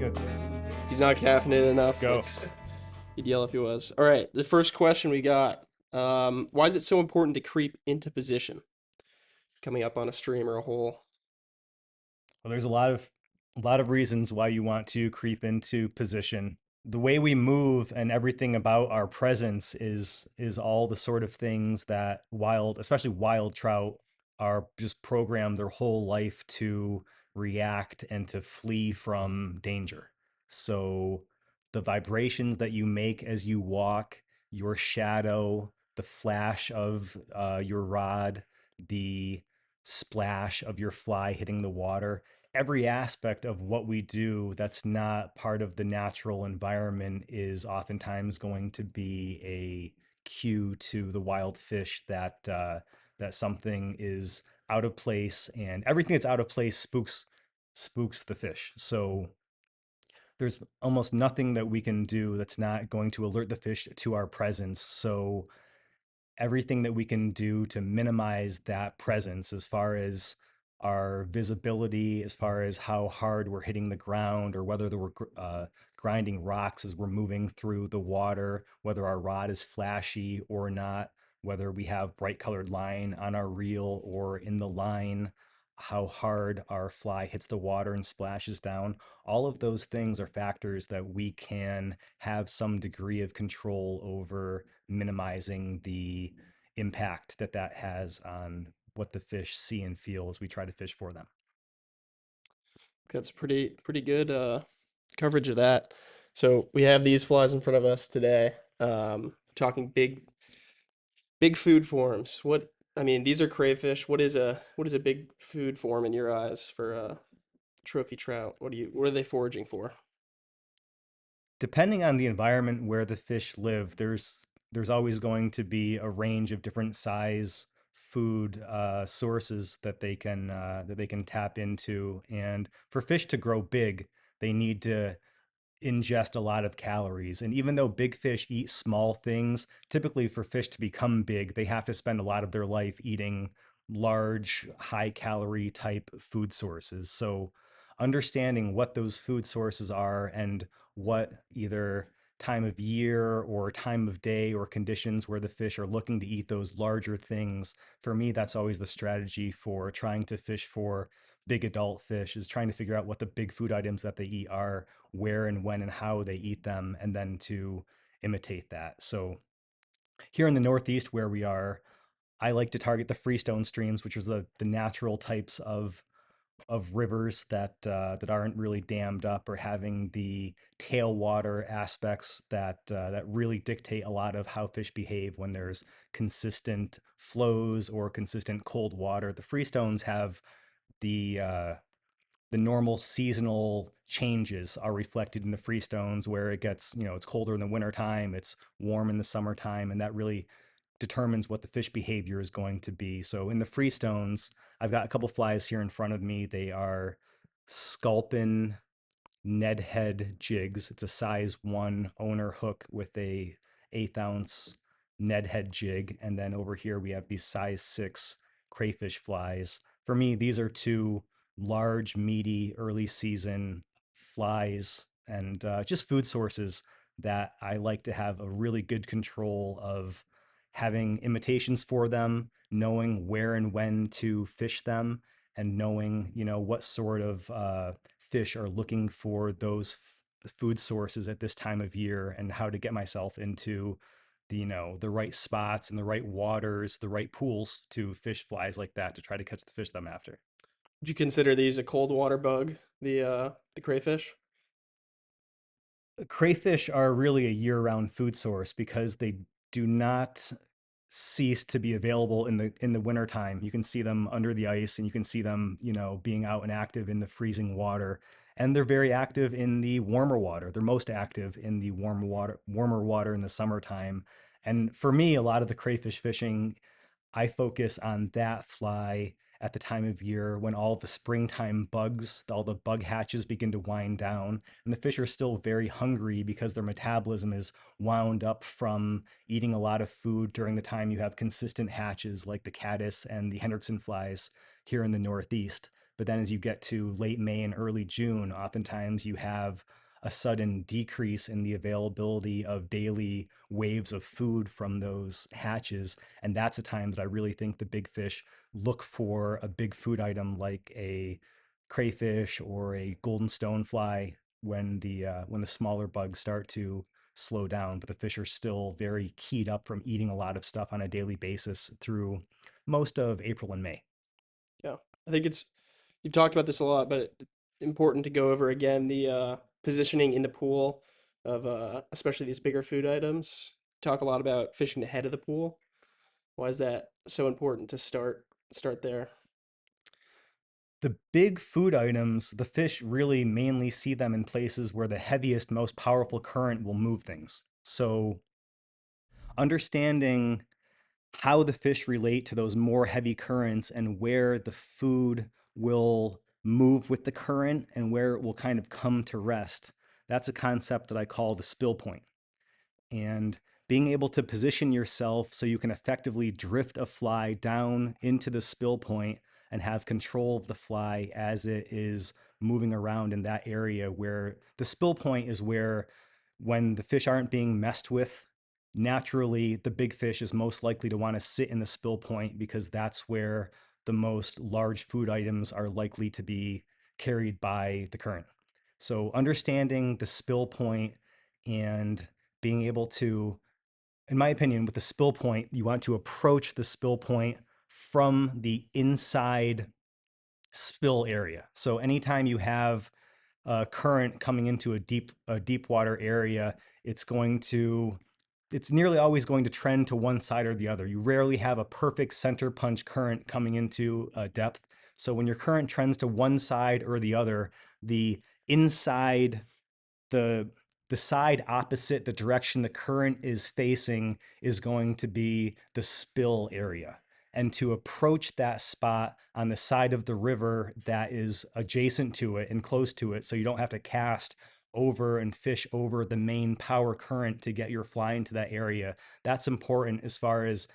good. He's not caffeinated enough. Go. He'd yell if he was. All right, the first question we got. Why is it so important to creep into position coming up on a stream or a hole? Well, there's a lot of reasons why you want to creep into position. The way we move and everything about our presence is all the sort of things that especially wild trout, are just programmed their whole life to react and to flee from danger. So the vibrations that you make as you walk, your shadow, the flash of your rod, the splash of your fly hitting the water, every aspect of what we do that's not part of the natural environment is oftentimes going to be a cue to the wild fish that something is out of place, and everything that's out of place spooks the fish. So there's almost nothing that we can do that's not going to alert the fish to our presence. So everything that we can do to minimize that presence, as far as our visibility, as far as how hard we're hitting the ground, or whether we're grinding rocks as we're moving through the water, whether our rod is flashy or not, whether we have bright colored line on our reel or in the line, how hard our fly hits the water and splashes down. All of those things are factors that we can have some degree of control over, minimizing the impact that has on what the fish see and feel as we try to fish for them. That's pretty good coverage of that. So we have these flies in front of us today. Talking big food forms. These are crayfish. What is a big food form in your eyes for trophy trout? What are they foraging for? Depending on the environment where the fish live, there's always going to be a range of different size food sources that they can tap into. And for fish to grow big, they need to ingest a lot of calories. And even though big fish eat small things, typically for fish to become big, they have to spend a lot of their life eating large, high calorie type food sources. So understanding what those food sources are and what either time of year or time of day or conditions where the fish are looking to eat those larger things, for me, that's always the strategy for trying to fish for big adult fish, is trying to figure out what the big food items that they eat are, where and when and how they eat them, and then to imitate that. So here in the Northeast where we are, I like to target the freestone streams, which is the natural types of rivers that aren't really dammed up or having the tailwater aspects that really dictate a lot of how fish behave when there's consistent flows or consistent cold water. The freestones have the the normal seasonal changes are reflected in the freestones, where it gets, it's colder in the wintertime, it's warm in the summertime, and that really determines what the fish behavior is going to be. So in the freestones, I've got a couple flies here in front of me. They are sculpin Ned head jigs. It's a size 1 owner hook with a 1/8 ounce Ned head jig. And then over here we have these size 6 crayfish flies. For me, these are two large, meaty, early season flies, and just food sources that I like to have a really good control of, having imitations for them, knowing where and when to fish them, and knowing, what sort of fish are looking for those food sources at this time of year, and how to get myself into the right spots and the right waters, the right pools to fish flies like that, to try to catch the fish that I'm after. Would you consider these a cold water bug? The crayfish? Crayfish are really a year-round food source because they do not cease to be available in the wintertime. You can see them under the ice, and you can see them, being out and active in the freezing water. And they're very active in the warmer water. They're most active in the warmer water in the summertime. And for me, a lot of the crayfish fishing, I focus on that fly at the time of year when all the springtime bugs, all the bug hatches begin to wind down, and the fish are still very hungry because their metabolism is wound up from eating a lot of food during the time you have consistent hatches like the caddis and the Hendrickson flies here in the Northeast. But then as you get to late May and early June, oftentimes you have a sudden decrease in the availability of daily waves of food from those hatches. And that's a time that I really think the big fish look for a big food item like a crayfish or a golden stonefly when the smaller bugs start to slow down. But the fish are still very keyed up from eating a lot of stuff on a daily basis through most of April and May. Yeah. I think it's you've talked about this a lot, but important to go over again the positioning in the pool of especially these bigger food items. Talk a lot about fishing the head of the pool. Why is that so important to start there? The big food items, the fish really mainly see them in places where the heaviest, most powerful current will move things. So, understanding how the fish relate to those more heavy currents and where the food will move with the current and where it will kind of come to rest, that's a concept that I call the spill point. And being able to position yourself so you can effectively drift a fly down into the spill point and have control of the fly as it is moving around in that area where the spill point is where when the fish aren't being messed with, naturally the big fish is most likely to want to sit in the spill point because that's where the most large food items are likely to be carried by the current. So understanding the spill point and being able to, in my opinion, with the spill point, you want to approach the spill point from the inside spill area. So anytime you have a current coming into a deep water area, it's going to it's nearly always going to trend to one side or the other. You rarely have a perfect center punch current coming into a depth. So when your current trends to one side or the other, the inside the the side opposite the direction the current is facing is going to be the spill area. And to approach that spot on the side of the river that is adjacent to it and close to it, so you don't have to cast over and fish over the main power current to get your fly into that area, that's important as far as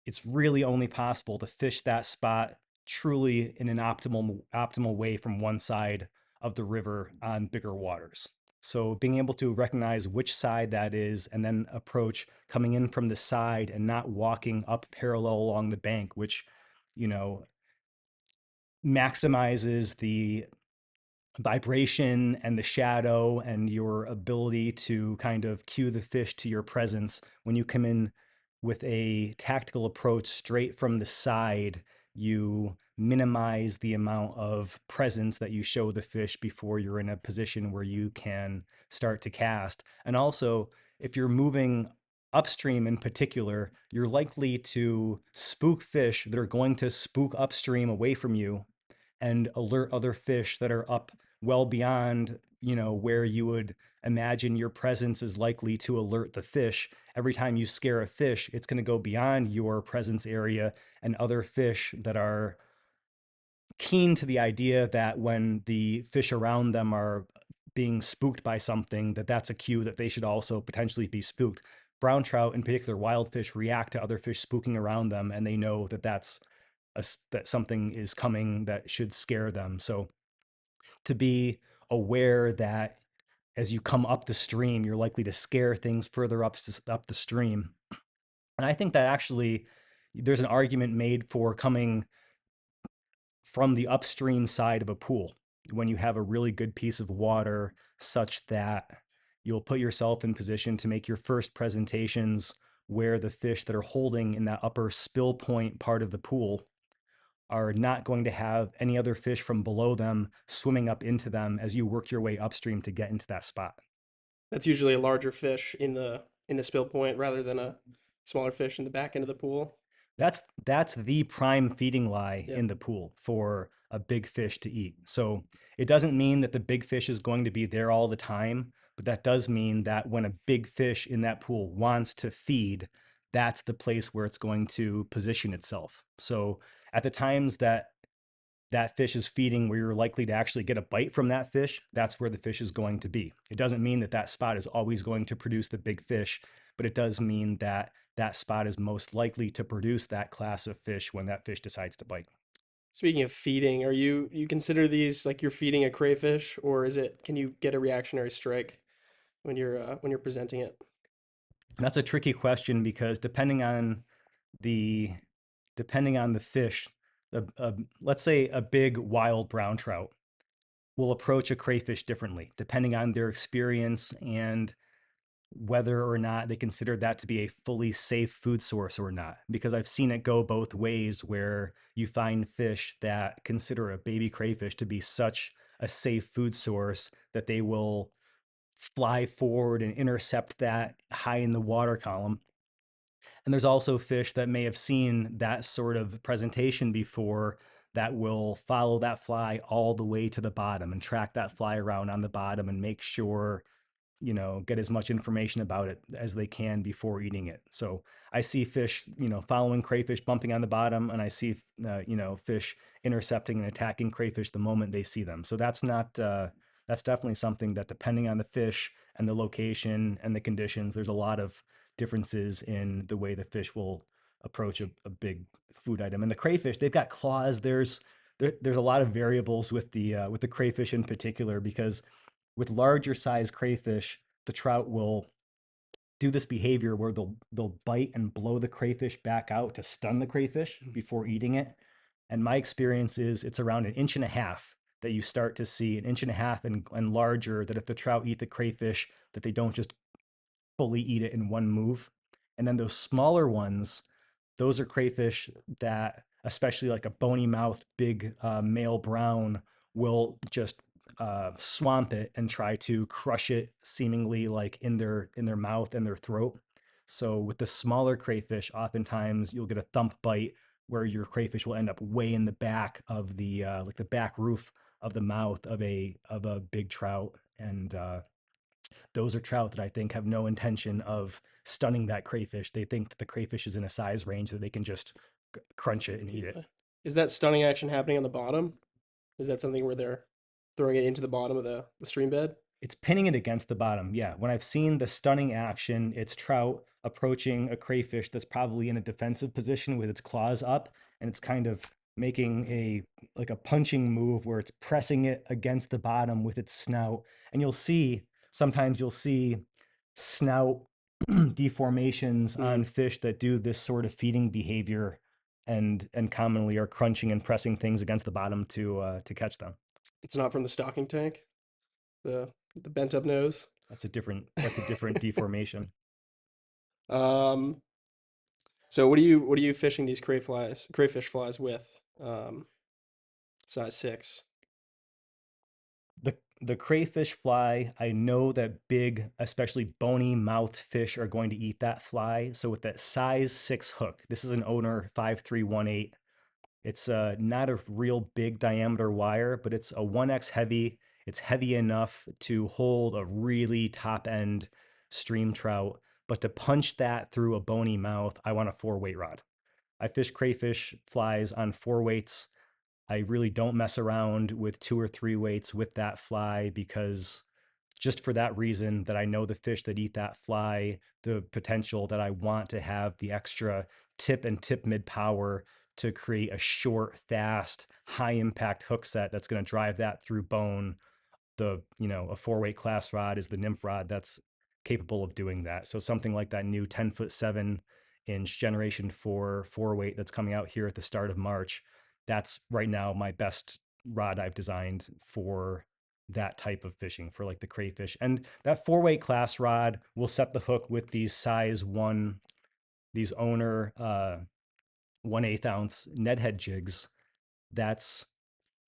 it's really only possible to fish that spot truly in an optimal way from one side of the river on bigger waters. So being able to recognize which side that is and then approach coming in from the side and not walking up parallel along the bank, which, you know, maximizes the vibration and the shadow and your ability to kind of cue the fish to your presence. When you come in with a tactical approach straight from the side, you minimize the amount of presence that you show the fish before you're in a position where you can start to cast. And also, if you're moving upstream in particular, you're likely to spook fish that are going to spook upstream away from you and alert other fish that are up well beyond, where you would imagine your presence is likely to alert the fish. Every time you scare a fish, it's going to go beyond your presence area, and other fish that are keen to the idea that when the fish around them are being spooked by something, that's a cue that they should also potentially be spooked. Brown trout, in particular wild fish, react to other fish spooking around them, and they know that something is coming that should scare them. So to be aware that as you come up the stream, you're likely to scare things further up the stream. And I think that actually there's an argument made for coming from the upstream side of a pool when you have a really good piece of water, such that you'll put yourself in position to make your first presentations where the fish that are holding in that upper spill point part of the pool are not going to have any other fish from below them swimming up into them as you work your way upstream to get into that spot. That's usually a larger fish in the spill point rather than a smaller fish in the back end of the pool. That's the prime feeding lie Yeah. in the pool for a big fish to eat. So it doesn't mean that the big fish is going to be there all the time, but that does mean that when a big fish in that pool wants to feed, that's the place where it's going to position itself. So at the times that fish is feeding where you're likely to actually get a bite from that fish, that's where the fish is going to be. It doesn't mean that that spot is always going to produce the big fish, but it does mean that that spot is most likely to produce that class of fish when that fish decides to bite. Speaking of feeding, you consider these like you're feeding a crayfish, or is it can you get a reactionary strike when you're presenting it? That's a tricky question because the depending on the fish, let's say a big wild brown trout will approach a crayfish differently depending on their experience and whether or not they consider that to be a fully safe food source or not. Because I've seen it go both ways where you find fish that consider a baby crayfish to be such a safe food source that they will fly forward and intercept that high in the water column. And there's also fish that may have seen that sort of presentation before that will follow that fly all the way to the bottom and track that fly around on the bottom and make sure, get as much information about it as they can before eating it. So I see fish, following crayfish bumping on the bottom, and I see, fish intercepting and attacking crayfish the moment they see them. So that's definitely something that, depending on the fish and the location and the conditions, there's a lot of differences in the way the fish will approach a big food item. And the crayfish, they've got claws. There's a lot of variables with the crayfish in particular, because with larger size crayfish, the trout will do this behavior where they'll bite and blow the crayfish back out to stun the crayfish before eating it. And my experience is it's around an inch and a half that you start to see, an inch and a half and larger, that if the trout eat the crayfish, that they don't just fully eat it in one move. And then those smaller ones, those are crayfish that, especially like a bony mouthed big male brown, will just swamp it and try to crush it, seemingly like in their mouth and their throat. So with the smaller crayfish, oftentimes you'll get a thump bite where your crayfish will end up way in the back of the like the back roof of the mouth of a big trout. And those are trout that I think have no intention of stunning that crayfish. They think that the crayfish is in a size range that they can just crunch it and eat it. Yeah. Is that stunning action happening on the bottom? Is that something where they're throwing it into the bottom of the stream bed? It's pinning it against the bottom. Yeah. When I've seen the stunning action, it's trout approaching a crayfish that's probably in a defensive position with its claws up, and it's kind of making a punching move where it's pressing it against the bottom with its snout. And sometimes you'll see snout deformations Hmm. on fish that do this sort of feeding behavior, and commonly are crunching and pressing things against the bottom to catch them. It's not from the stocking tank, the bent up nose. That's a different deformation. Um, so what are you fishing these crayfish flies with? Size 6. The crayfish fly, I know that big, especially bony mouthed fish are going to eat that fly. So with that size 6 hook, this is an owner 5318. It's not a real big diameter wire, but it's a 1X heavy. It's heavy enough to hold a really top end stream trout, but to punch that through a bony mouth, I want a 4-weight rod. I fish crayfish flies on 4 weights. I really don't mess around with 2 or 3 weights with that fly, because just for that reason, that I know the fish that eat that fly, the potential that I want to have the extra tip and tip mid power to create a short, fast, high impact hook set that's going to drive that through bone. A 4-weight class rod is the nymph rod that's capable of doing that. So something like that new 10-foot 7-inch Generation 4 4-weight that's coming out here at the start of March, that's right now my best rod I've designed for that type of fishing, for like the crayfish. And that 4-weight class rod will set the hook with these size 1, these owner 1/8 ounce Ned head jigs. That's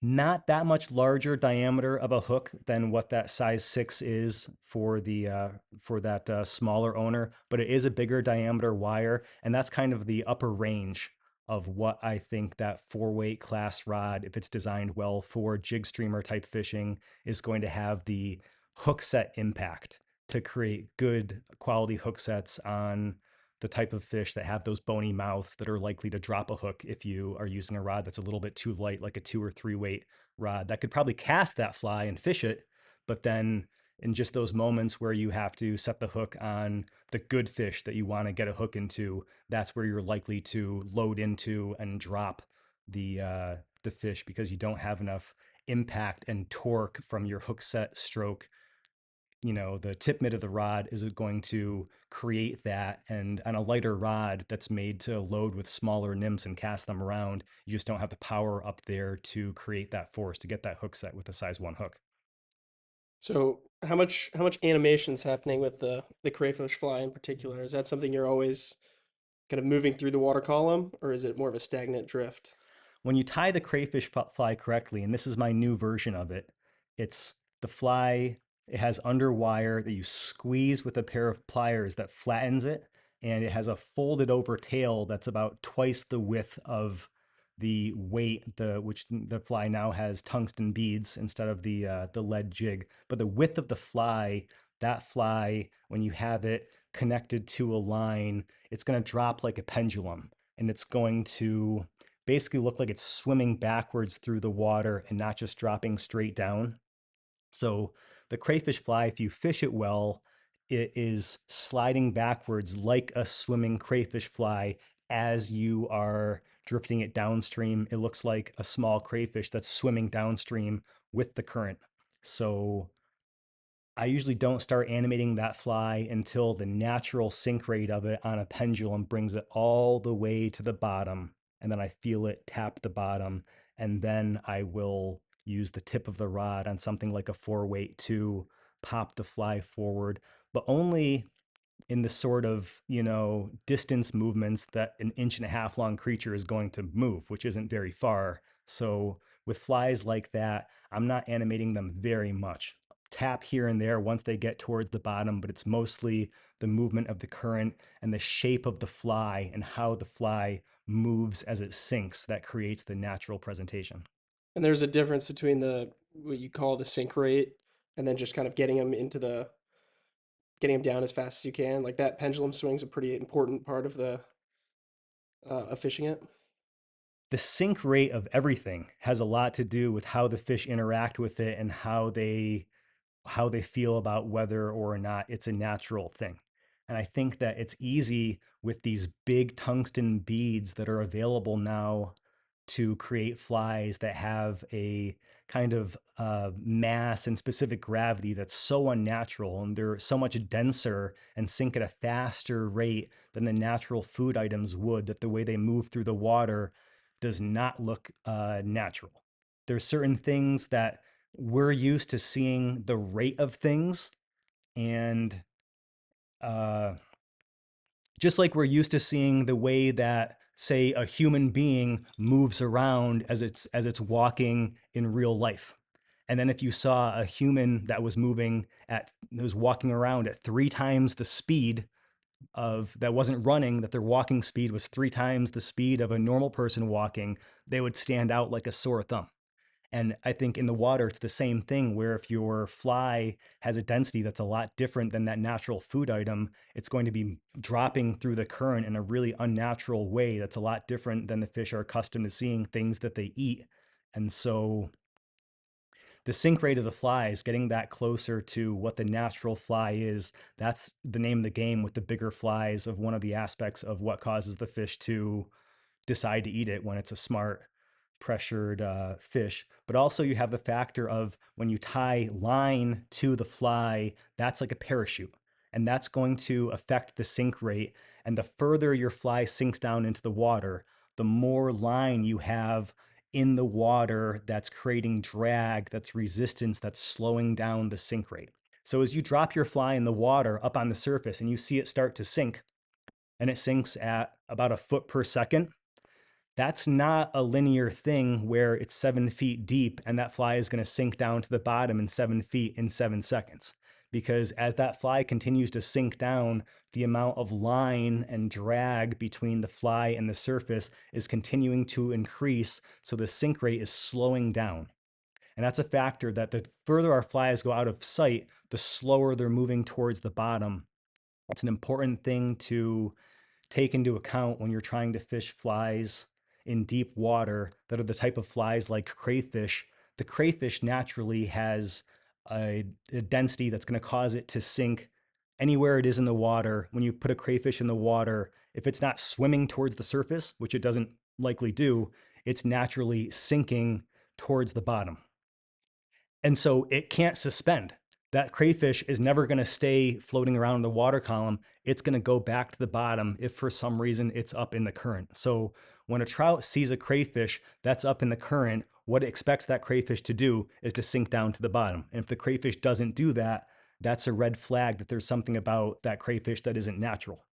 not that much larger diameter of a hook than what that size 6 is for that smaller owner, but it is a bigger diameter wire, and that's kind of the upper range of what I think that 4-weight class rod, if it's designed well for jig streamer type fishing, is going to have the hook set impact to create good quality hook sets on the type of fish that have those bony mouths that are likely to drop a hook if you are using a rod that's a little bit too light, like a 2 or 3 weight rod that could probably cast that fly and fish it. But then in just those moments where you have to set the hook on the good fish that you want to get a hook into, that's where you're likely to load into and drop the the fish because you don't have enough impact and torque from your hook set stroke. The tip mid of the rod is going to create that. And on a lighter rod that's made to load with smaller nymphs and cast them around, you just don't have the power up there to create that force to get that hook set with a size 1 hook. So how much animation's happening with the crayfish fly in particular? Is that something you're always kind of moving through the water column, or is it more of a stagnant drift? When you tie the crayfish fly correctly, and this is my new version of it, it's the fly, it has under wire that you squeeze with a pair of pliers that flattens it, and it has a folded over tail that's about twice the width of the weight, which the fly now has tungsten beads instead of the lead jig. But the width of the fly, that fly, when you have it connected to a line, it's going to drop like a pendulum, and it's going to basically look like it's swimming backwards through the water and not just dropping straight down. So the crayfish fly, if you fish it well, it is sliding backwards like a swimming crayfish fly as you are drifting it downstream. It looks like a small crayfish that's swimming downstream with the current. So I usually don't start animating that fly until the natural sink rate of it on a pendulum brings it all the way to the bottom. And then I feel it tap the bottom. And then I will use the tip of the rod on something like a 4-weight to pop the fly forward, but only in the sort of, distance movements that an inch and a half long creature is going to move, which isn't very far. So with flies like that, I'm not animating them very much. Tap here and there once they get towards the bottom, but it's mostly the movement of the current and the shape of the fly and how the fly moves as it sinks that creates the natural presentation. And there's a difference between the what you call the sink rate and then just kind of getting them down as fast as you can. Like that pendulum swing's a pretty important part of the of fishing it. The sink rate of everything has a lot to do with how the fish interact with it and how they feel about whether or not it's a natural thing. And I think that it's easy with these big tungsten beads that are available now to create flies that have a kind of mass and specific gravity that's so unnatural, and they're so much denser and sink at a faster rate than the natural food items would, that the way they move through the water does not look natural. There's certain things that we're used to seeing the rate of things, and uh, just like we're used to seeing the way that, say, a human being moves around as it's walking in real life. And then if you saw a human that was walking around at 3 times the speed of that wasn't running, that their walking speed was 3 times the speed of a normal person walking, they would stand out like a sore thumb. And I think in the water, it's the same thing, where if your fly has a density that's a lot different than that natural food item, it's going to be dropping through the current in a really unnatural way that's a lot different than the fish are accustomed to seeing things that they eat. And so the sink rate of the flies, getting that closer to what the natural fly is, that's the name of the game with the bigger flies, of one of the aspects of what causes the fish to decide to eat it when it's a smart pressured fish. But also you have the factor of when you tie line to the fly, that's like a parachute, and that's going to affect the sink rate. And the further your fly sinks down into the water, the more line you have in the water that's creating drag, that's resistance, that's slowing down the sink rate. So as you drop your fly in the water up on the surface and you see it start to sink, and it sinks at about a foot per second, that's not a linear thing where it's 7 feet deep and that fly is going to sink down to the bottom in 7 feet in 7 seconds. Because as that fly continues to sink down, the amount of line and drag between the fly and the surface is continuing to increase. So the sink rate is slowing down. And that's a factor that the further our flies go out of sight, the slower they're moving towards the bottom. It's an important thing to take into account when you're trying to fish flies in deep water that are the type of flies like crayfish. The crayfish naturally has a density that's going to cause it to sink anywhere it is in the water. When you put a crayfish in the water, if it's not swimming towards the surface, which it doesn't likely do, it's naturally sinking towards the bottom. And so it can't suspend. That crayfish is never going to stay floating around in the water column. It's going to go back to the bottom if for some reason it's up in the current. So when a trout sees a crayfish that's up in the current, what it expects that crayfish to do is to sink down to the bottom. And if the crayfish doesn't do that, that's a red flag that there's something about that crayfish that isn't natural.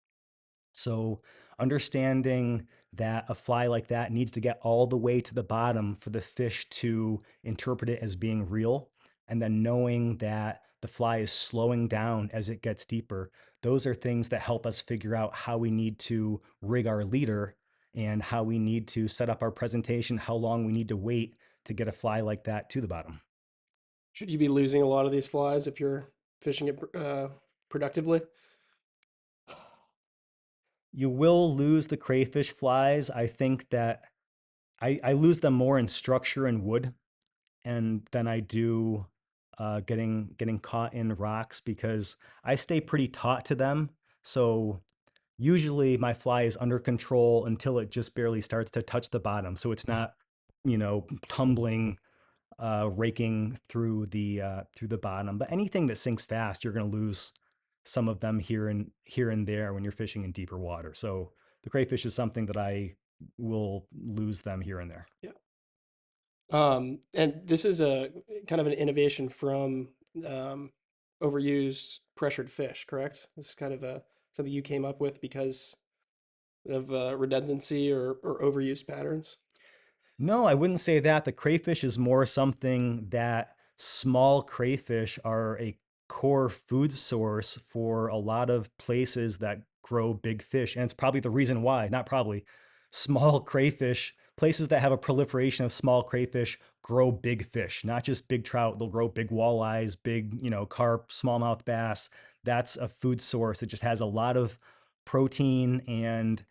So, understanding that a fly like that needs to get all the way to the bottom for the fish to interpret it as being real, and then knowing that the fly is slowing down as it gets deeper, those are things that help us figure out how we need to rig our leader and how we need to set up our presentation, how long we need to wait to get a fly like that to the bottom. Should you be losing a lot of these flies if you're fishing it productively? You will lose the crayfish flies. I think that I lose them more in structure and wood and than I do getting caught in rocks because I stay pretty taut to them. So usually my fly is under control until it just barely starts to touch the bottom. So it's not, tumbling, raking through the bottom. But anything that sinks fast, you're going to lose some of them here and there when you're fishing in deeper water. So the crayfish is something that I will lose them here and there. Yeah. And this is a kind of an innovation from um, overused pressured fish, correct? This is kind of a something you came up with because of redundancy or overuse patterns. No, I wouldn't say that. The crayfish is more something that small crayfish are a core food source for a lot of places that grow big fish. And it's probably the reason why, not probably, small crayfish, places that have a proliferation of small crayfish grow big fish, not just big trout. They'll grow big walleyes, big, carp, smallmouth bass. That's a food source. It just has a lot of protein and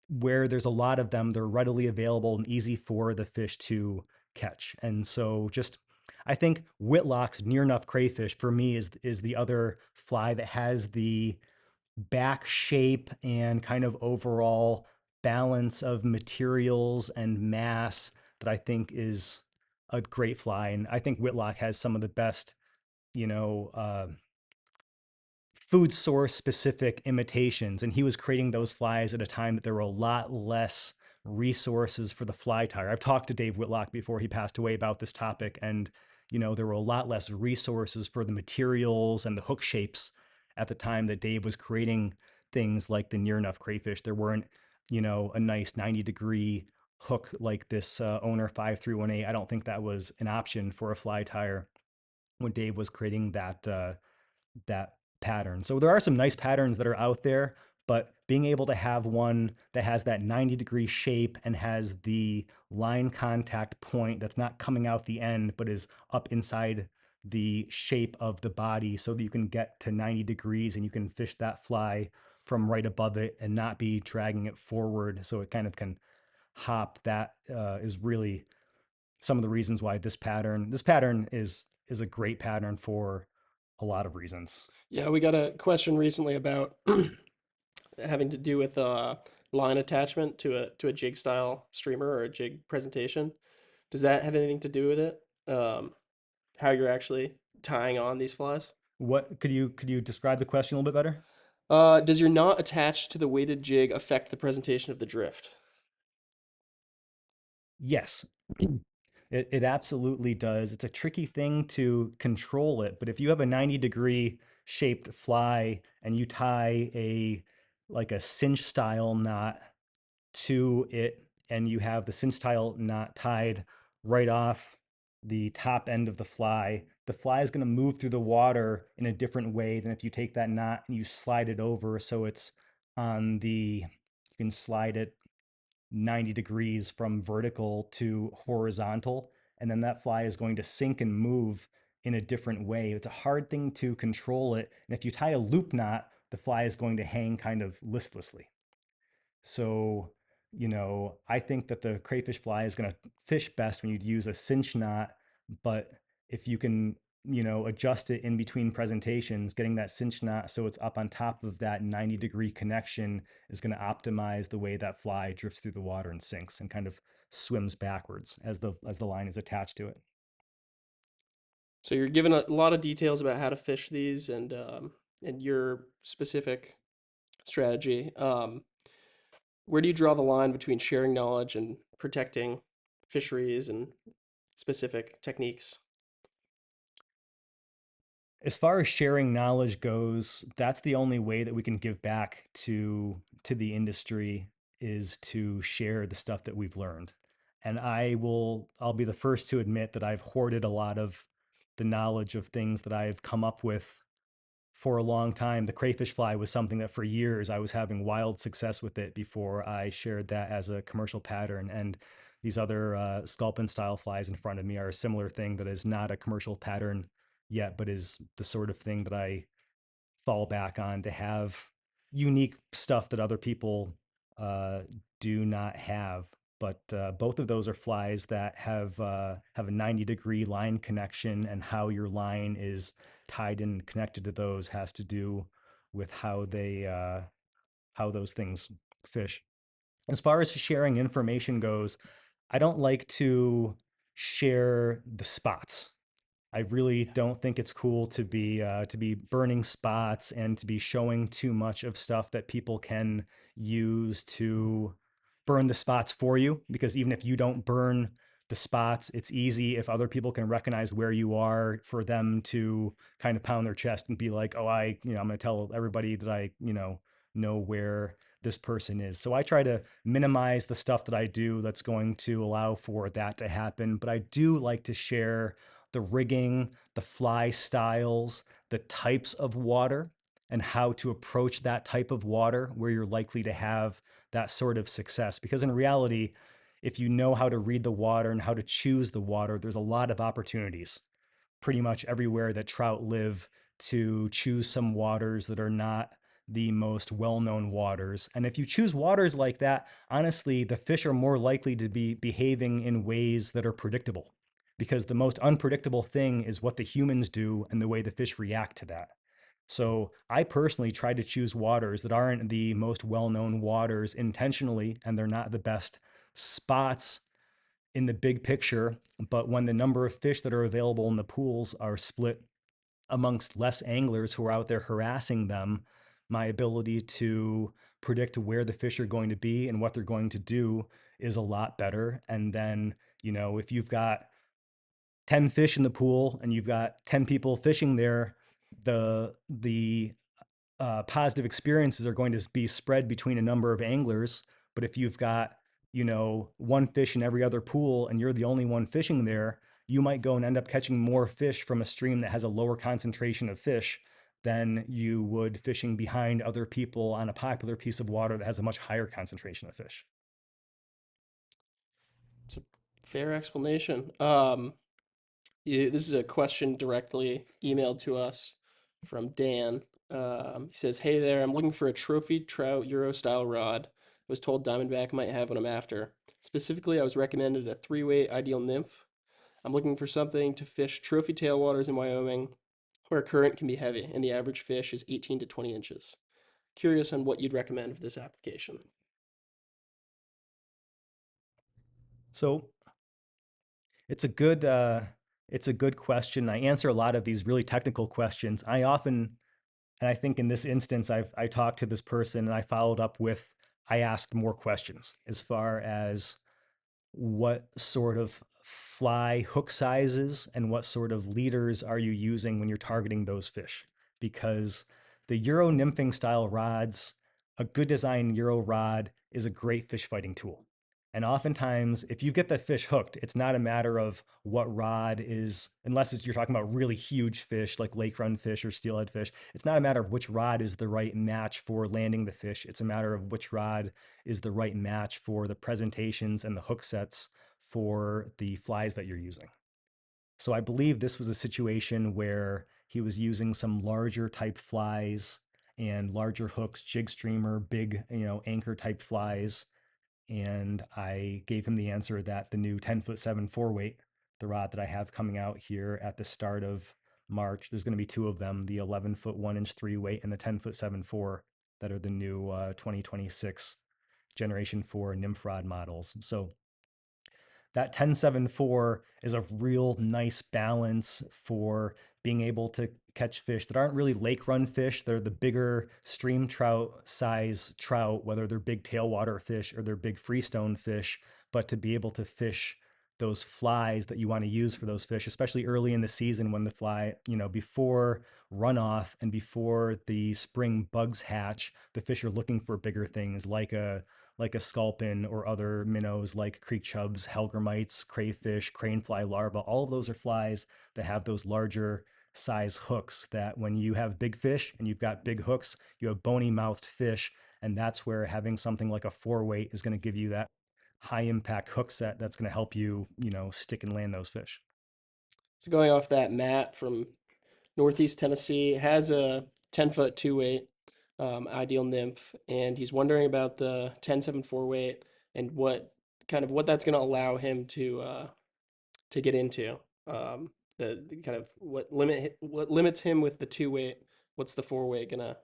where there's a lot of them, they're readily available and easy for the fish to catch. And so just I think Whitlock's near enough crayfish for me is the other fly that has the back shape and kind of overall balance of materials and mass that I think is a great fly. And I think Whitlock has some of the best, you know, uh, food source specific imitations, and he was creating those flies at a time that there were a lot less resources for the fly tire. I've talked to Dave Whitlock before he passed away about this topic, and there were a lot less resources for the materials and the hook shapes at the time that Dave was creating things like the near enough crayfish. There weren't a nice 90-degree hook like this owner 5318. I don't think that was an option for a fly tire when Dave was creating that pattern. So there are some nice patterns that are out there, but being able to have one that has that 90-degree shape and has the line contact point that's not coming out the end, but is up inside the shape of the body so that you can get to 90 degrees and you can fish that fly from right above it and not be dragging it forward so it kind of can hop. That is really some of the reasons why this pattern is a great pattern for a lot of reasons. Yeah, we got a question recently about having to do with line attachment to a jig style streamer or a jig presentation. Does that have anything to do with it? How you're actually tying on these flies? What could you describe the question a little bit better? Does your knot attached to the weighted jig affect the presentation of the drift? Yes. It absolutely does. It's a tricky thing to control it, but if you have a 90-degree shaped fly and you tie a cinch style knot to it and you have the cinch style knot tied right off the top end of the fly is going to move through the water in a different way than if you take that knot and you slide it over so it's on the you can slide it 90 degrees from vertical to horizontal, and then that fly is going to sink and move in a different way. It's a hard thing to control it. And if you tie a loop knot, the fly is going to hang kind of listlessly. So, I think that the crayfish fly is going to fish best when you use a cinch knot. But if you can, adjust it in between presentations, getting that cinch knot so it's up on top of that 90-degree connection is going to optimize the way that fly drifts through the water and sinks and kind of swims backwards as the line is attached to it. So you're given a lot of details about how to fish these and your specific strategy. Where do you draw the line between sharing knowledge and protecting fisheries and specific techniques? As far as sharing knowledge goes, that's the only way that we can give back to the industry, is to share the stuff that we've learned. And I'll be the first to admit that I've hoarded a lot of the knowledge of things that I've come up with for a long time. The crayfish fly was something that for years I was having wild success with it before I shared that as a commercial pattern. And these other sculpin style flies in front of me are a similar thing that is not a commercial pattern yet, but is the sort of thing that I fall back on to have unique stuff that other people uh, do not have. But both of those are flies that have a 90-degree line connection, and how your line is tied and connected to those has to do with how those things fish. As far as sharing information goes, I don't like to share the spots. I really don't think it's cool to be burning spots and to be showing too much of stuff that people can use to burn the spots for you. Because even if you don't burn the spots, it's easy if other people can recognize where you are for them to kind of pound their chest and be like, "Oh, I'm going to tell everybody that I know where this person is." So I try to minimize the stuff that I do that's going to allow for that to happen. But I do like to share the rigging, the fly styles, the types of water, and how to approach that type of water where you're likely to have that sort of success. Because in reality, if you know how to read the water and how to choose the water, there's a lot of opportunities pretty much everywhere that trout live to choose some waters that are not the most well-known waters. And if you choose waters like that, honestly, the fish are more likely to be behaving in ways that are predictable, because the most unpredictable thing is what the humans do and the way the fish react to that. So I personally try to choose waters that aren't the most well-known waters intentionally, and they're not the best spots in the big picture. But when the number of fish that are available in the pools are split amongst less anglers who are out there harassing them, my ability to predict where the fish are going to be and what they're going to do is a lot better. And then, if you've got 10 fish in the pool and you've got 10 people fishing there, the positive experiences are going to be spread between a number of anglers. But if you've got, one fish in every other pool and you're the only one fishing there, you might go and end up catching more fish from a stream that has a lower concentration of fish than you would fishing behind other people on a popular piece of water that has a much higher concentration of fish. It's a fair explanation. This is a question directly emailed to us from Dan. He says, "Hey there, I'm looking for a trophy trout Euro style rod. I was told Diamondback might have what I'm after. Specifically, I was recommended a 3-weight ideal nymph. I'm looking for something to fish trophy tailwaters in Wyoming, where current can be heavy, and the average fish is 18 to 20 inches. Curious on what you'd recommend for this application." So it's a good question. I answer a lot of these really technical questions. And I think in this instance, I talked to this person and I followed up with, I asked more questions as far as what sort of fly hook sizes and what sort of leaders are you using when you're targeting those fish? Because the Euro nymphing style rods, a good design Euro rod is a great fish fighting tool. And oftentimes, if you get the fish hooked, it's not a matter of what rod is, unless you're talking about really huge fish like lake run fish or steelhead fish. It's not a matter of which rod is the right match for landing the fish. It's a matter of which rod is the right match for the presentations and the hook sets for the flies that you're using. So I believe this was a situation where he was using some larger type flies and larger hooks, jig streamer, big, anchor type flies. And I gave him the answer that the new 10'7" 4-weight, the rod that I have coming out here at the start of March. There's going to be two of them, the 11-foot 1 inch 3 weight and the 10-foot 7.4 that are the new 2026 Generation 4 Nymph rod models. So that 10.74 is a real nice balance for being able to catch fish that aren't really lake run fish. They're the bigger stream trout size trout, whether they're big tailwater fish or they're big freestone fish, but to be able to fish those flies that you want to use for those fish, especially early in the season when the fly, before runoff and before the spring bugs hatch, the fish are looking for bigger things like a sculpin or other minnows like creek chubs, hellgrammites, crayfish, cranefly larvae. All of those are flies that have those larger size hooks that when you have big fish and you've got big hooks, you have bony mouthed fish. And that's where having something like a 4 weight is going to give you that high impact hook set that's going to help you, stick and land those fish. So going off that, Matt from Northeast Tennessee has a 10-foot 2 weight ideal nymph, and he's wondering about the 10.7 4 weight and what that's going to allow him to get into. The kind of what limits him with the 2 weight. What's the 4 weight going to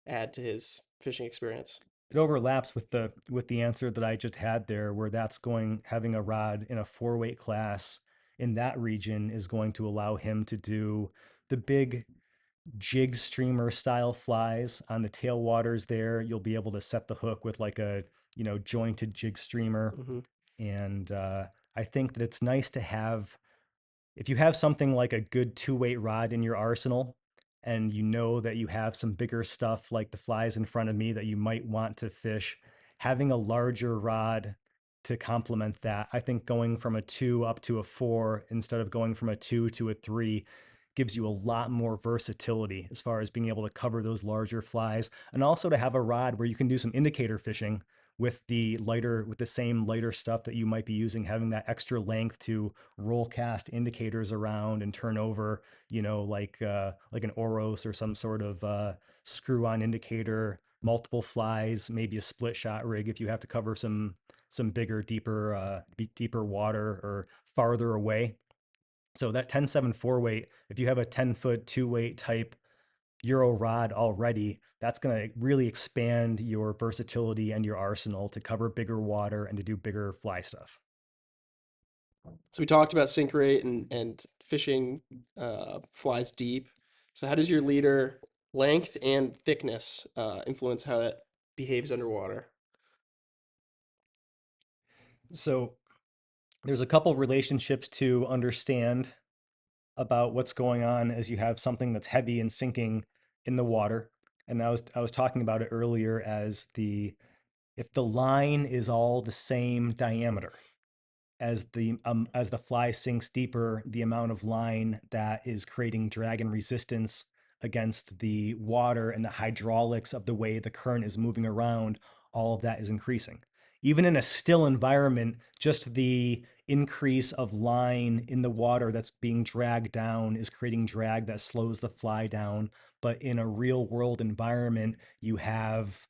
add to his fishing experience? It overlaps with the answer that I just had there, where that's going having a rod in a 4 weight class in that region is going to allow him to do the big jig streamer style flies on the tailwaters there. You'll be able to set the hook with like a, jointed jig streamer. Hmm. And I think that it's nice to have, if you have something like a good 2 weight rod in your arsenal and you know that you have some bigger stuff like the flies in front of me that you might want to fish, having a larger rod to complement that, I think going from a 2 up to a 4 instead of going from a 2 to a 3 gives you a lot more versatility as far as being able to cover those larger flies, and also to have a rod where you can do some indicator fishing with the same lighter stuff that you might be using, having that extra length to roll cast indicators around and turn over, like an Oros or some sort of screw on indicator, multiple flies, maybe a split shot rig if you have to cover some bigger, deeper water or farther away. So that 10.7 4 weight, if you have a 10-foot 2 weight type Euro rod already, that's going to really expand your versatility and your arsenal to cover bigger water and to do bigger fly stuff. So we talked about sink rate and fishing flies deep. So how does your leader length and thickness influence how that behaves underwater? So there's a couple relationships to understand about what's going on as you have something that's heavy and sinking in the water. And I was talking about it earlier as the if the line is all the same diameter, as the fly sinks deeper, the amount of line that is creating drag and resistance against the water and the hydraulics of the way the current is moving around, all of that is increasing. Even in a still environment, just the increase of line in the water that's being dragged down is creating drag that slows the fly down. But in a real world environment, you have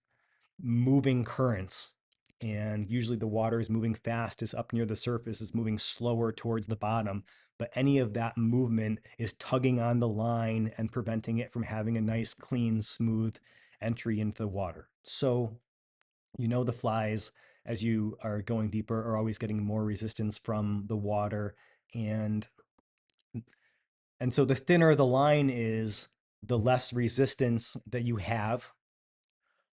moving currents, and usually the water is moving fast, is up near the surface, is moving slower towards the bottom, but any of that movement is tugging on the line and preventing it from having a nice clean smooth entry into the water. So the flies, as you are going deeper, are always getting more resistance from the water, and so the thinner the line is, the less resistance that you have,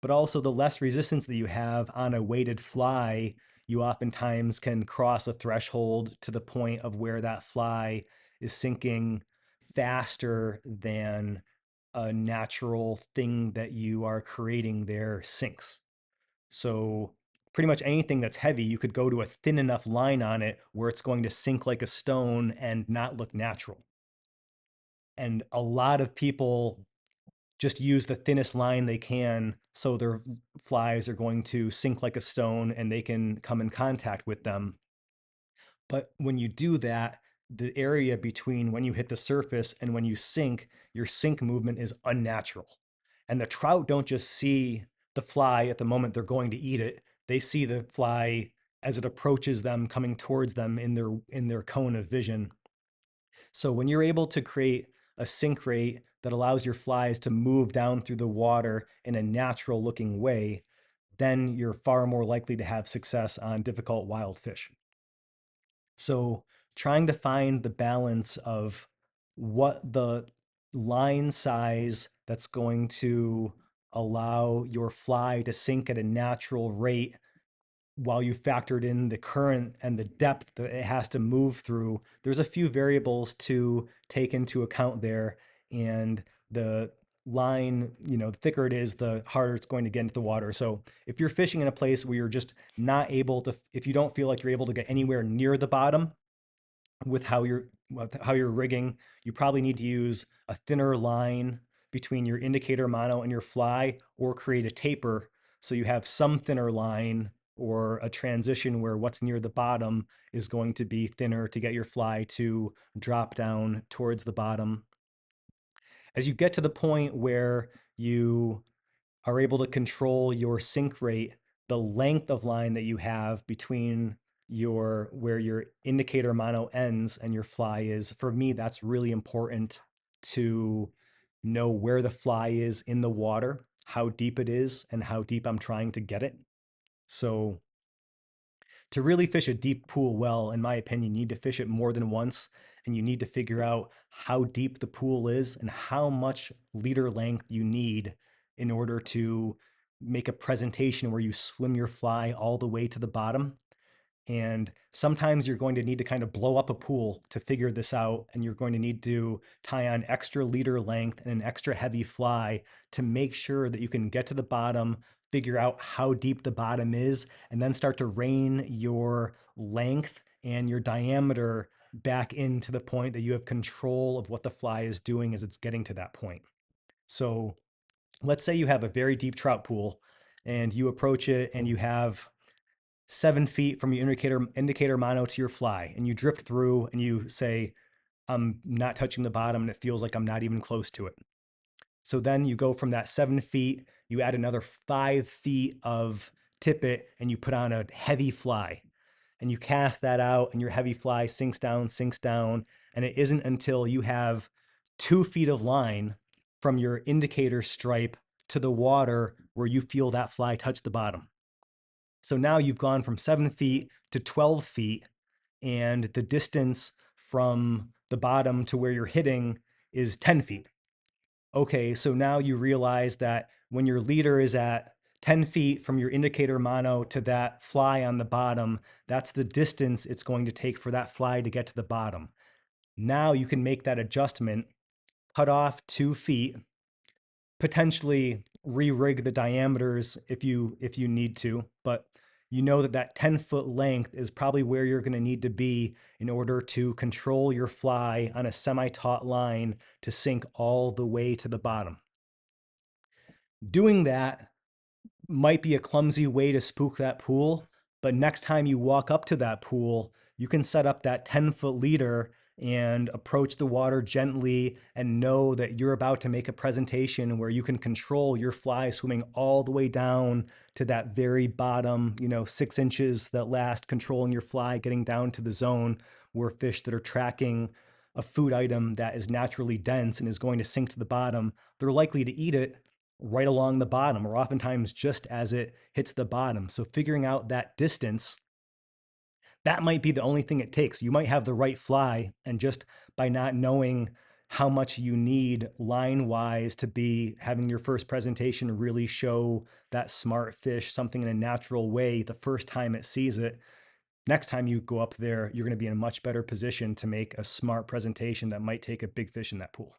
but also the less resistance that you have on a weighted fly, you oftentimes can cross a threshold to the point of where that fly is sinking faster than a natural thing that you are creating there sinks. So pretty much anything that's heavy, you could go to a thin enough line on it where it's going to sink like a stone and not look natural. And a lot of people just use the thinnest line they can, so their flies are going to sink like a stone and they can come in contact with them. But when you do that, the area between when you hit the surface and when you sink, your sink movement is unnatural. And the trout don't just see the fly at the moment they're going to eat it. They see the fly as it approaches them, coming towards them in their cone of vision. So when you're able to create a sink rate that allows your flies to move down through the water in a natural looking way, then you're far more likely to have success on difficult wild fish. So, trying to find the balance of what the line size that's going to allow your fly to sink at a natural rate while you factored in the current and the depth that it has to move through, there's a few variables to take into account there. And the line, the thicker it is, the harder it's going to get into the water. So if you're fishing in a place where you're just not able to, if you don't feel like you're able to get anywhere near the bottom, with how you're rigging, you probably need to use a thinner line between your indicator mono and your fly, or create a taper so you have some thinner line or a transition where what's near the bottom is going to be thinner to get your fly to drop down towards the bottom. As you get to the point where you are able to control your sink rate, the length of line that you have between your where your indicator mono ends and your fly is, for me, that's really important to know where the fly is in the water, how deep it is, and how deep I'm trying to get it. So to really fish a deep pool well, in my opinion, you need to fish it more than once, and you need to figure out how deep the pool is and how much leader length you need in order to make a presentation where you swim your fly all the way to the bottom. And sometimes you're going to need to kind of blow up a pool to figure this out. And you're going to need to tie on extra leader length and an extra heavy fly to make sure that you can get to the bottom, figure out how deep the bottom is, and then start to rein your length and your diameter back into the point that you have control of what the fly is doing as it's getting to that point. So let's say you have a very deep trout pool and you approach it and you have 7 feet from your indicator mono to your fly, and you drift through and you say, I'm not touching the bottom and it feels like I'm not even close to it. So then you go from that 7 feet, you add another 5 feet of tippet, and you put on a heavy fly. And you cast that out, and your heavy fly sinks down, sinks down. And it isn't until you have 2 feet of line from your indicator stripe to the water where you feel that fly touch the bottom. So now you've gone from 7 feet to 12 feet, and the distance from the bottom to where you're hitting is 10 feet. Okay, so now you realize that when your leader is at 10 feet from your indicator mono to that fly on the bottom, that's the distance it's going to take for that fly to get to the bottom. Now you can make that adjustment, cut off 2 feet, potentially re-rig the diameters if you need to, but you know that that 10-foot length is probably where you're going to need to be in order to control your fly on a semi-taut line to sink all the way to the bottom. Doing that might be a clumsy way to spook that pool, but next time you walk up to that pool, you can set up that 10-foot leader and approach the water gently and know that you're about to make a presentation where you can control your fly swimming all the way down to that very bottom, 6 inches, that last, controlling your fly getting down to the zone where fish that are tracking a food item that is naturally dense and is going to sink to the bottom, they're likely to eat it right along the bottom, or oftentimes just as it hits the bottom. So figuring out that distance, that might be the only thing it takes. You might have the right fly, and just by not knowing how much you need line wise to be having your first presentation really show that smart fish something in a natural way the first time it sees it, next time you go up there, you're going to be in a much better position to make a smart presentation that might take a big fish in that pool.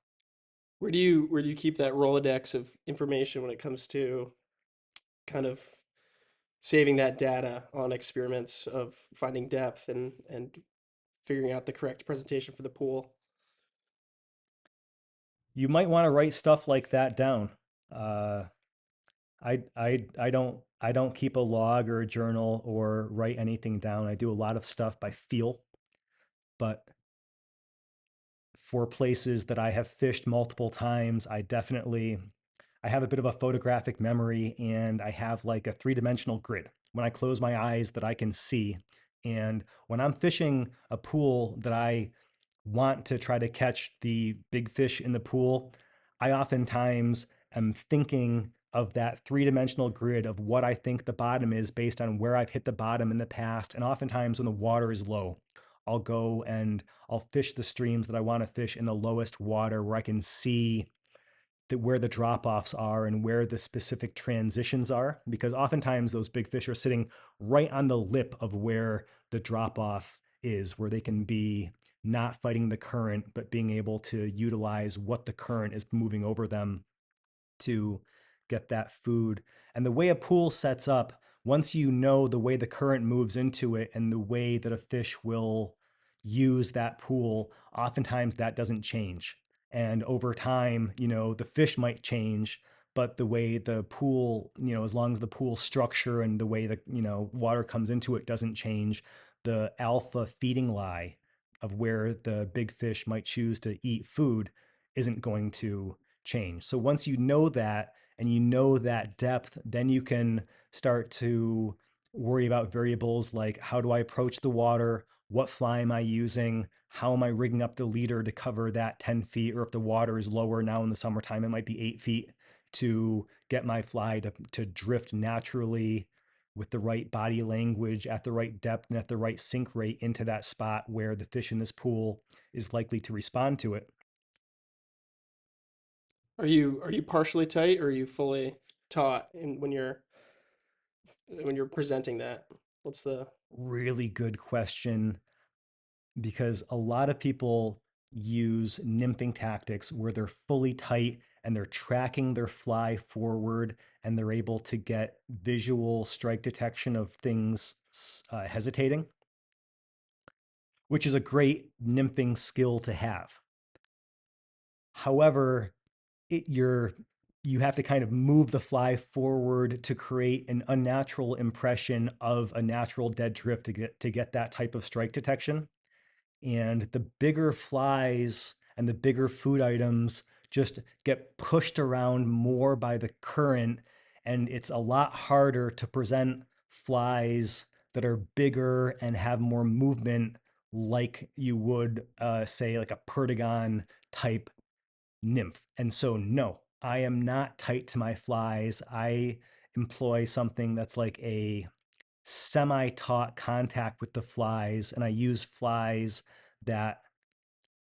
Where do you keep that Rolodex of information when it comes to kind of saving that data on experiments of finding depth and figuring out the correct presentation for the pool? You might want to write stuff like that down. Uh, I don't keep a log or a journal or write anything down. I do a lot of stuff by feel, but for places that I have fished multiple times, I have a bit of a photographic memory, and I have like a three-dimensional grid when I close my eyes that I can see. And when I'm fishing a pool that I want to try to catch the big fish in the pool, I oftentimes am thinking of that three-dimensional grid of what I think the bottom is based on where I've hit the bottom in the past. And oftentimes when the water is low, I'll go and I'll fish the streams that I want to fish in the lowest water where I can see where the drop offs are and where the specific transitions are, because oftentimes those big fish are sitting right on the lip of where the drop off is, where they can be not fighting the current, but being able to utilize what the current is moving over them to get that food. And the way a pool sets up, once you know the way the current moves into it and the way that a fish will use that pool, oftentimes that doesn't change. And over time, the fish might change, but the way the pool, as long as the pool structure and the way the, water comes into it doesn't change, the alpha feeding lie of where the big fish might choose to eat food isn't going to change. So once you know that and you know that depth, then you can start to worry about variables like how do I approach the water? What fly am I using? How am I rigging up the leader to cover that 10 feet? Or if the water is lower now in the summertime, it might be 8 feet to get my fly to drift naturally with the right body language at the right depth and at the right sink rate into that spot where the fish in this pool is likely to respond to it. Are you partially tight or are you fully taut in when you're presenting that? What's the Really good question, because a lot of people use nymphing tactics where they're fully tight and they're tracking their fly forward and they're able to get visual strike detection of things hesitating, which is a great nymphing skill to have. However, it, you're you have to kind of move the fly forward to create an unnatural impression of a natural dead drift to get that type of strike detection. And the bigger flies and the bigger food items just get pushed around more by the current, and it's a lot harder to present flies that are bigger and have more movement like you would say like a perdigon type nymph. And so no, I am not tight to my flies. I employ something that's like a semi-taut contact with the flies, and I use flies that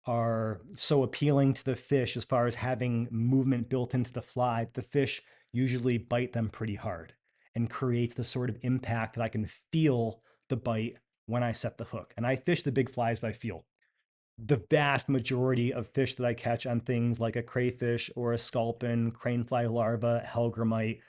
are so appealing to the fish as far as having movement built into the fly. The fish usually bite them pretty hard and creates the sort of impact that I can feel the bite when I set the hook. And I fish the big flies by feel. The vast majority of fish that I catch on things like a crayfish or a sculpin, cranefly larva, hellgrammite,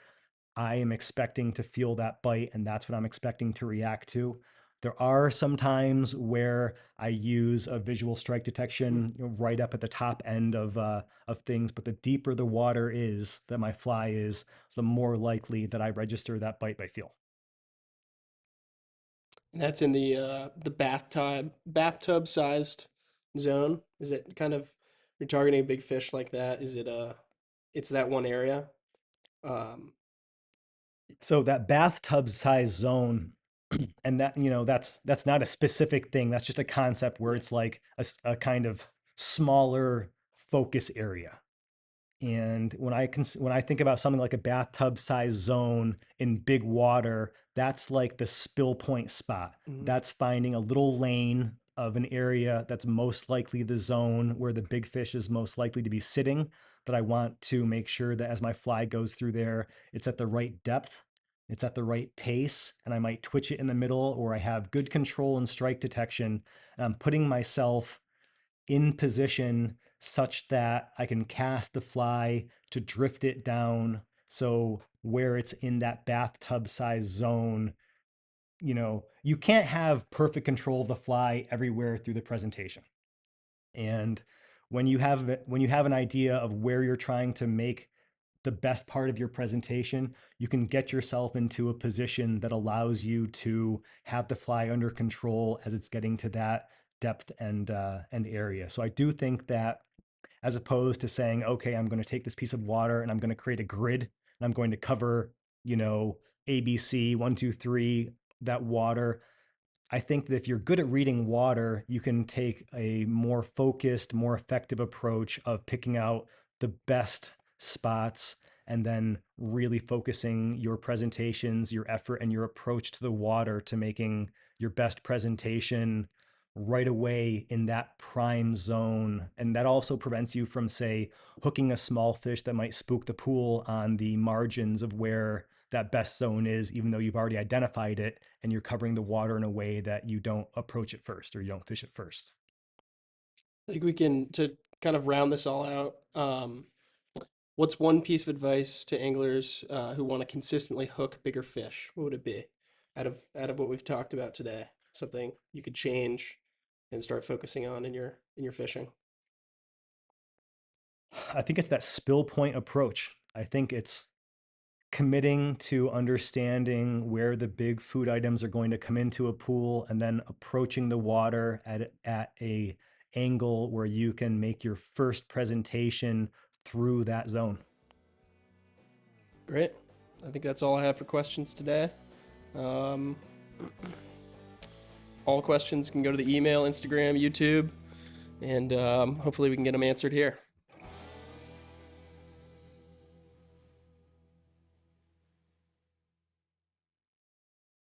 I am expecting to feel that bite, and that's what I'm expecting to react to. There are some times where I use a visual strike detection right up at the top end of things, but the deeper the water is that my fly is, the more likely that I register that bite by feel. and that's in the bathtub sized zone? Is it kind of you're targeting a big fish like that? Is it it's that one area? Um, So that bathtub size zone, and that that's not a specific thing. That's just a concept where yeah. it's like a kind of smaller focus area. And when I think about something like a bathtub size zone in big water, that's like the spill point spot. Mhm. That's finding a little lane of an area that's most likely the zone where the big fish is most likely to be sitting. That I want to make sure that as my fly goes through there, it's at the right depth, it's at the right pace, and I might twitch it in the middle, or I have good control and strike detection. And I'm putting myself in position such that I can cast the fly to drift it down. So where it's in that bathtub size zone, you can't have perfect control of the fly everywhere through the presentation. And when you have an idea of where you're trying to make the best part of your presentation, you can get yourself into a position that allows you to have the fly under control as it's getting to that depth and area. So I do think that, as opposed to saying, okay, I'm going to take this piece of water and I'm going to create a grid and I'm going to cover, ABC 1, 2, 3, that water. I think that if you're good at reading water, you can take a more focused, more effective approach of picking out the best spots and then really focusing your presentations, your effort, and your approach to the water to making your best presentation right away in that prime zone. And that also prevents you from, say, hooking a small fish that might spook the pool on the margins of where that best zone is, even though you've already identified it and you're covering the water in a way that you don't approach it first or you don't fish it first. I think we can, to kind of round this all out, what's one piece of advice to anglers who want to consistently hook bigger fish? What would it be out of what we've talked about today? Something you could change and start focusing on in your fishing. I think it's that spill point approach. I think it's committing to understanding where the big food items are going to come into a pool and then approaching the water at a angle where you can make your first presentation through that zone. Great. I think that's all I have for questions today. Um, all questions can go to the email, Instagram, YouTube, and hopefully we can get them answered here.